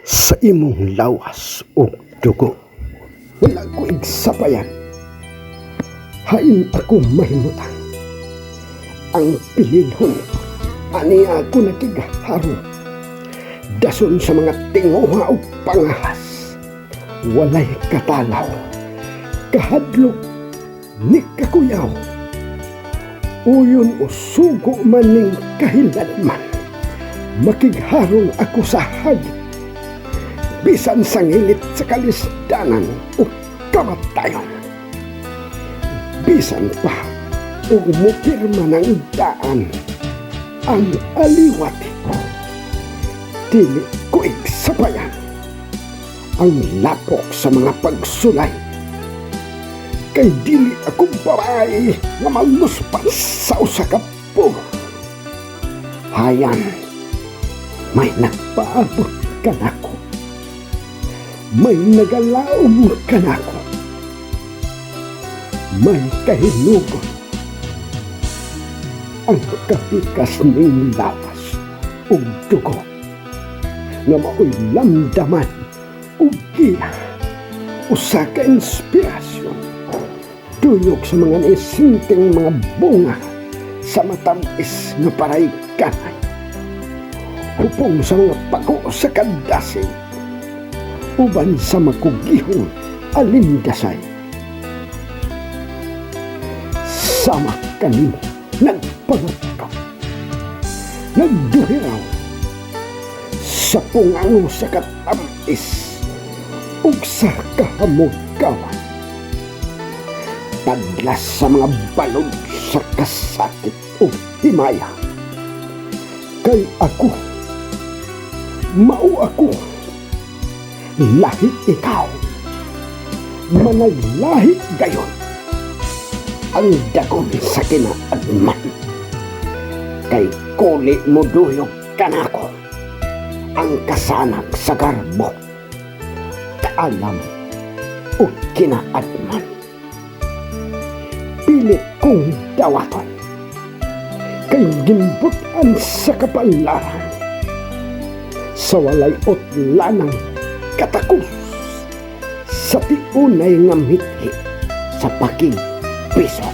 Sa imong lawas ug dugo, wala ko igsapayan. Hain ako mahimutan. Ang pilinhon, ani ako nakigaharo. Dason sa mga tinguha o pangahas. Walay katalaw, kahadlok, ni kakuyaw. Uyon o sugo maning kahiladman. Makigharong ako sa hagit. Bisan sa ngilit sa kalisdanan o kamatayon. Bisan pa o mupirma ng daan ang aliwat. Dili ko igsapayan ang lapok sa mga pagsulay. Kay dili akong babae na maluspan sa usa ka puro. Hayan, may nagpaabot ka nako. May nagalaom ka nako. May kahinugon. Ang kapikas ning lawas ug dugo nga mao'y lamdaman ug giya usa ka inspirasyon tuyok sa mga naisinteng mga bunga sa matamis nga paray kanay hupong sa mga pago sa kadasig uban sa makugihong alindasay. Sama kanimo nagpangakaw, nagduhiraw sa pungango sa katamis ug sa kahamugawan. Tadlas sa mga balod sa kasakit ug himaya. Kay ako, mao ako, lahi ikaw, managlahi gayon ang dagon sa kinaadman. Kay kuli mo duyog kanako ang kasanak sa garbo, kaalam o kinaadman. Pilit kong dawaton kay gimbutan sa kapalaran sa walay otlanang katakus sa tiunay nga mithi sa pakig piso.